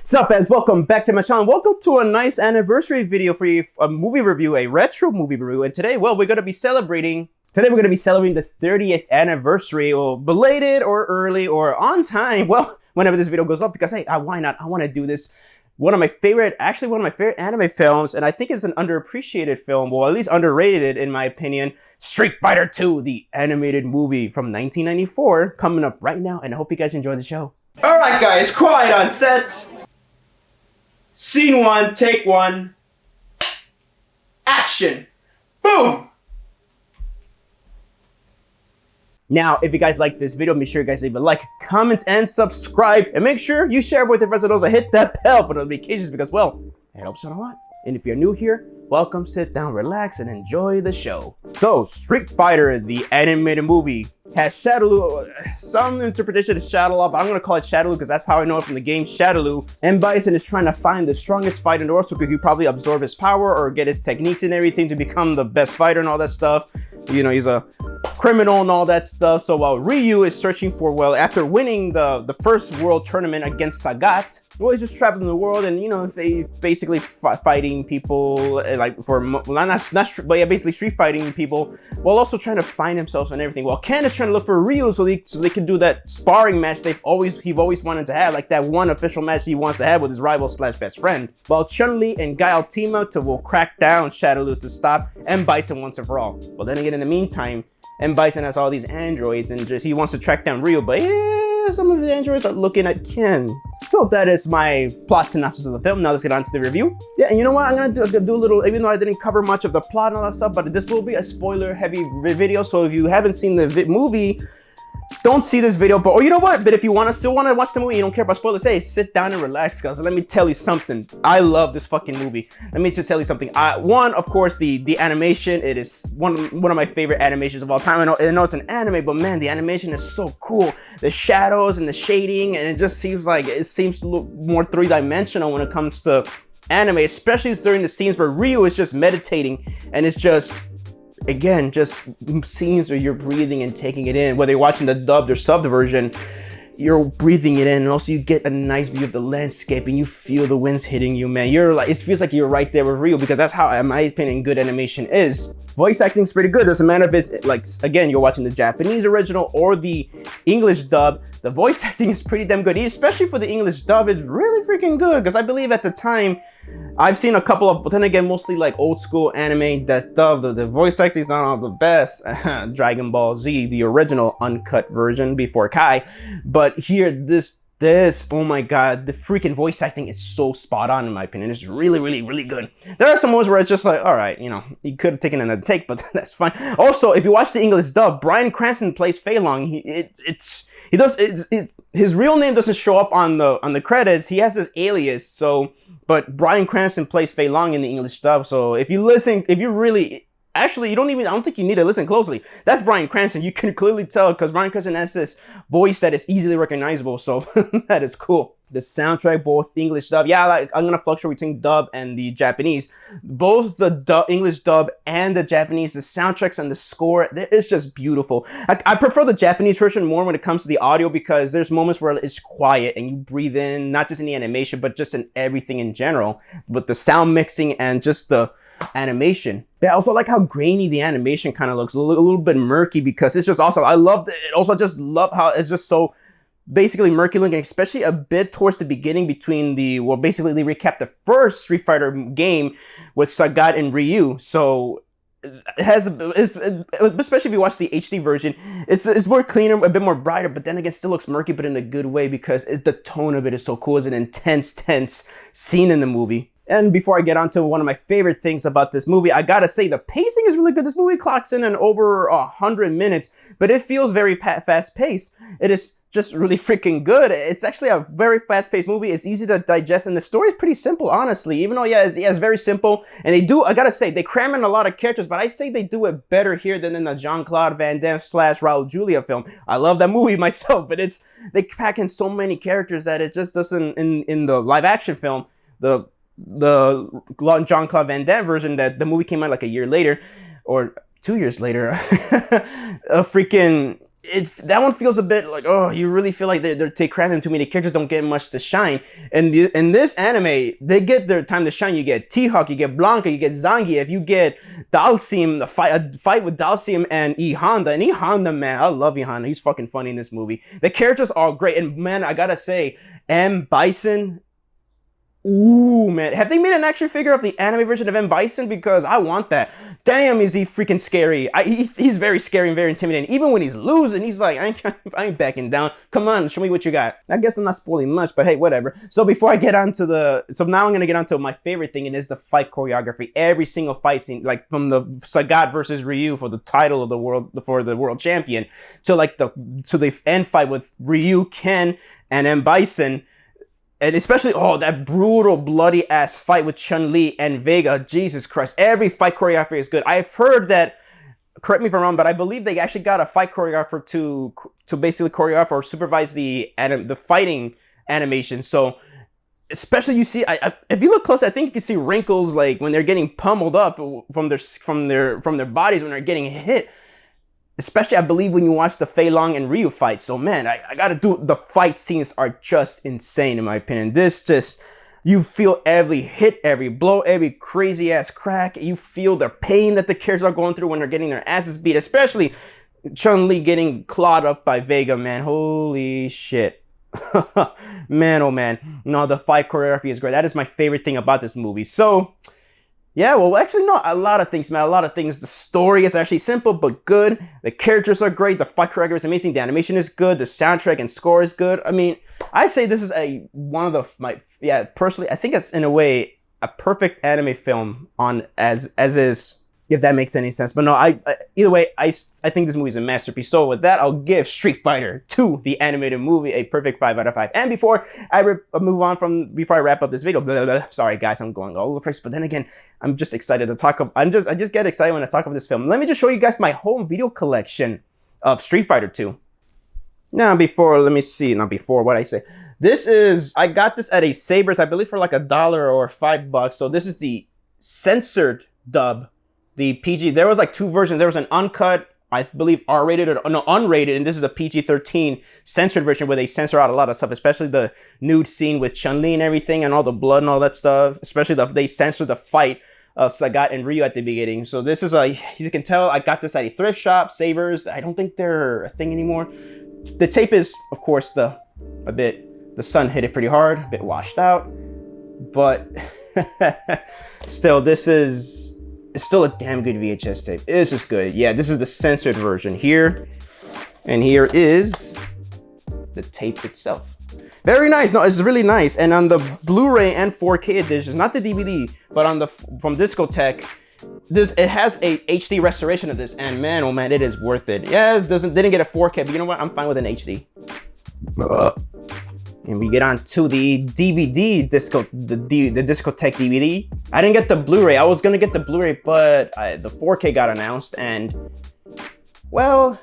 Sup fans, welcome back to my channel. Welcome to a nice anniversary video for you, a movie review, a retro movie review. And today, well, we're going to be celebrating the 30th anniversary, or belated or early or on time. Well, whenever this video goes up, because hey, why not? I want to do this. One of my favorite anime films, and I think it's an underappreciated film, well, at least underrated in my opinion, Street Fighter 2, the animated movie from 1994, coming up right now, and I hope you guys enjoy the show. Alright guys, quiet on set. Scene 1, take 1. Action! Boom! Now, if you guys like this video, make sure you guys leave a like, comment, and subscribe. And make sure you share with your friends and those and hit that bell for notifications because, well, it helps out a lot. And if you're new here, welcome, sit down, relax, and enjoy the show. So, Street Fighter, the animated movie, has Shadowloo. Some interpretation is Shadowloo, but I'm gonna call it Shadowloo because that's how I know it from the game Shadowloo. And Bison is trying to find the strongest fighter in the world, so could you probably absorb his power or get his techniques and everything to become the best fighter and all that stuff. You know, he's a criminal and all that stuff. So while Ryu is searching for, well, after winning the first world tournament against Sagat, well, he's just traveling the world and, you know, they basically fighting people, like but yeah, basically street fighting people, while also trying to find himself and everything. While Ken is trying to look for Ryu so they can do that sparring match he've always wanted to have, like that one official match he wants to have with his rival slash best friend. While Chun-Li and Guile team up to will crack down Shadowloo to stop M. Bison once and for all. But then again, in the meantime, M. Bison has all these androids and just he wants to track down Ryu, but yeah, some of the androids are looking at Ken. So that is my plot synopsis of the film. Now let's get on to the review. Yeah, and you know what? I'm gonna do a little, even though I didn't cover much of the plot and all that stuff, but this will be a spoiler-heavy video. So if you haven't seen the movie, don't see this video. But or you know what? But if you still want to watch the movie, you don't care about spoilers, hey, sit down and relax, guys. Let me tell you something. I love this fucking movie. Let me just tell you something. One, of course, the animation. It is one of my favorite animations of all time. I know it's an anime, but man, the animation is so cool. The shadows and the shading, and it just seems to look more three-dimensional when it comes to anime, especially during the scenes where Ryu is just meditating and it's just, again, just scenes where you're breathing and taking it in. Whether you're watching the dubbed or subbed version, you're breathing it in, and also you get a nice view of the landscape and you feel the winds hitting you, man. It feels like you're right there with Ryu, because that's how, in my opinion, good animation is. Voice acting is pretty good. Doesn't matter if it's, like, again, you're watching the Japanese original or the English dub. The voice acting is pretty damn good, especially for the English dub. It's really freaking good, because I believe at the time, I've seen a couple of, but then again, mostly like old school anime that dub, the voice acting is not all the best. Dragon Ball Z, the original uncut version before Kai. But here, this, oh my god, the freaking voice acting is so spot on in my opinion. It's really, really, really good. There are some moments where it's just like, all right, you know, you could have taken another take, but that's fine. Also, if you watch the English dub, Bryan Cranston plays Fei Long. His real name doesn't show up on the credits. He has this alias, so, but Bryan Cranston plays Fei Long in the English dub. So if you really, actually, I don't think you need to listen closely. That's Bryan Cranston. You can clearly tell because Bryan Cranston has this voice that is easily recognizable. So that is cool. The soundtrack, both English dub. Yeah, like, I'm going to fluctuate between dub and the Japanese. Both the English dub and the Japanese, the soundtracks and the score, it's just beautiful. I prefer the Japanese version more when it comes to the audio, because there's moments where it's quiet and you breathe in, not just in the animation, but just in everything in general. With the sound mixing and just the animation. I also like how grainy the animation kind of looks, a little bit murky, because it's just awesome. I love it. Also just love how it's just so basically murky looking, especially a bit towards the beginning between basically they recap the first Street Fighter game with Sagat and Ryu. So it has, especially if you watch the HD version, it's more cleaner, a bit more brighter, but then again, still looks murky, but in a good way, because the tone of it is so cool. It's an intense, tense scene in the movie. And before I get on to one of my favorite things about this movie, I gotta say the pacing is really good. This movie clocks in over 100 minutes, but it feels very fast-paced. It is just really freaking good. It's actually a very fast-paced movie. It's easy to digest, and the story is pretty simple, honestly. Even though, yeah, it's very simple. And I gotta say, they cram in a lot of characters, but I say they do it better here than in the Jean-Claude Van Damme / Raul Julia film. I love that movie myself, but they pack in so many characters that it just doesn't, in the live-action film, the Jean-Claude Van Damme version, that the movie came out like a year later or 2 years later, that one feels a bit like, oh, you really feel like they're cramming too many characters, don't get much to shine. And in this anime, they get their time to shine. You get T-Hawk, you get Blanca, you get Zangief, you get Dalsim, a fight with Dalsim and E Honda. And E Honda, man, I love E Honda. He's fucking funny in this movie. The characters are great, and man, I gotta say, M. Bison. Ooh, man. Have they made an action figure of the anime version of M. Bison? Because I want that. Damn, is he freaking scary. He's very scary and very intimidating. Even when he's losing, he's like, I ain't backing down. Come on, show me what you got. I guess I'm not spoiling much, but hey, whatever. So before I get onto so now I'm going to get onto my favorite thing, and it's the fight choreography. Every single fight scene, like from the Sagat versus Ryu for the title of the world, for the world champion, to like the end fight with Ryu, Ken, and M. Bison. And especially, oh, that brutal, bloody-ass fight with Chun-Li and Vega. Jesus Christ. Every fight choreography is good. I've heard that, correct me if I'm wrong, but I believe they actually got a fight choreographer to basically choreograph or supervise the fighting animation. So, especially you see, if you look close, I think you can see wrinkles like when they're getting pummeled up from their bodies when they're getting hit. Especially, I believe, when you watch the Fei Long and Ryu fight. So, man, I gotta do, the fight scenes are just insane, in my opinion. This just, you feel every hit, every blow, every crazy-ass crack. You feel the pain that the characters are going through when they're getting their asses beat. Especially Chun-Li getting clawed up by Vega, man. Holy shit. Man, oh, man. No, the fight choreography is great. That is my favorite thing about this movie. So, yeah, well, actually, no, a lot of things, man. A lot of things. The story is actually simple but good. The characters are great. The fight choreography is amazing. The animation is good. The soundtrack and score is good. I mean, I say this is personally, I think it's in a way a perfect anime film as is, if that makes any sense. But no, either way, I think this movie is a masterpiece. So with that, I'll give Street Fighter 2, the animated movie, a perfect 5 out of 5. And before I wrap up this video, sorry guys, I'm going all over the place. But then again, I'm just excited to talk. I just get excited when I talk about this film. Let me just show you guys my home video collection of Street Fighter 2. Now, I got this at a Sabres, I believe, for like $1 or $5. So this is the censored dub. The PG, there was like 2 versions. There was an uncut, I believe R-rated, or no, unrated, and this is the PG-13 censored version where they censor out a lot of stuff, especially the nude scene with Chun-Li and everything, and all the blood and all that stuff. Especially they censored the fight of Sagat and Ryu at the beginning. So this is you can tell, I got this at a thrift shop, Sabres. I don't think they're a thing anymore. The tape is, of course, the sun hit it pretty hard, a bit washed out, but still, it's still a damn good VHS tape. This is good. Yeah, this is the censored version here. And here is the tape itself. Very nice. No, it's really nice. And on the Blu-ray and 4K editions, not the DVD, but from Discotech, it has a HD restoration of this. And man, oh man, it is worth it. Yeah, didn't get a 4K, but you know what? I'm fine with an HD. And we get on to the DVD the Discotech DVD. I didn't get the Blu-ray. I was gonna get the Blu-ray, but the 4K got announced, and well,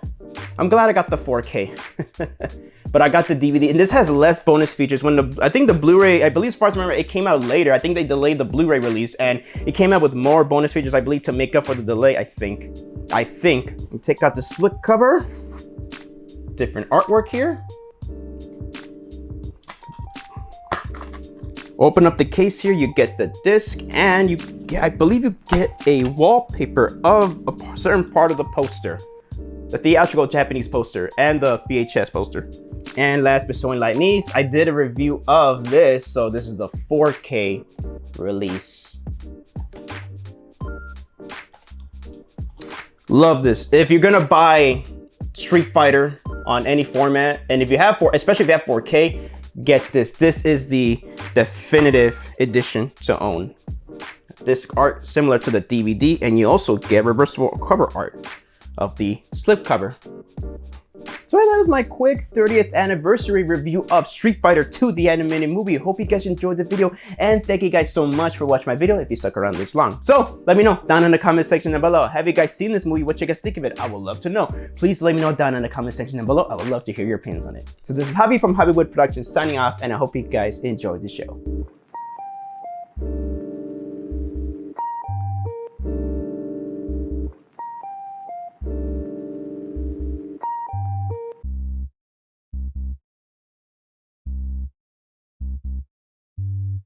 I'm glad I got the 4K. But I got the DVD, and this has less bonus features. I think the Blu-ray, I believe, as far as I remember, it came out later. I think they delayed the Blu-ray release, and it came out with more bonus features, I believe, to make up for the delay. I think. Take out the slip cover. Different artwork here. Open up the case here, you get the disc, and I believe you get a wallpaper of a certain part of the poster. The theatrical Japanese poster and the VHS poster. And last but certainly not least, I did a review of this, so this is the 4K release. Love this. If you're gonna buy Street Fighter on any format, and if you have especially if you have 4K, get this. This is the definitive edition to own. Disc art similar to the DVD, and you also get reversible cover art of the slip cover. So that is my quick 30th anniversary review of Street Fighter 2, the animated movie. Hope you guys enjoyed the video, and thank you guys so much for watching my video if you stuck around this long. So let me know down in the comment section down below. Have you guys seen this movie? What you guys think of it? I would love to know. Please let me know down in the comment section down below. I would love to hear your opinions on it. So this is Javi from JAVIWOOD Productions signing off, and I hope you guys enjoyed the show.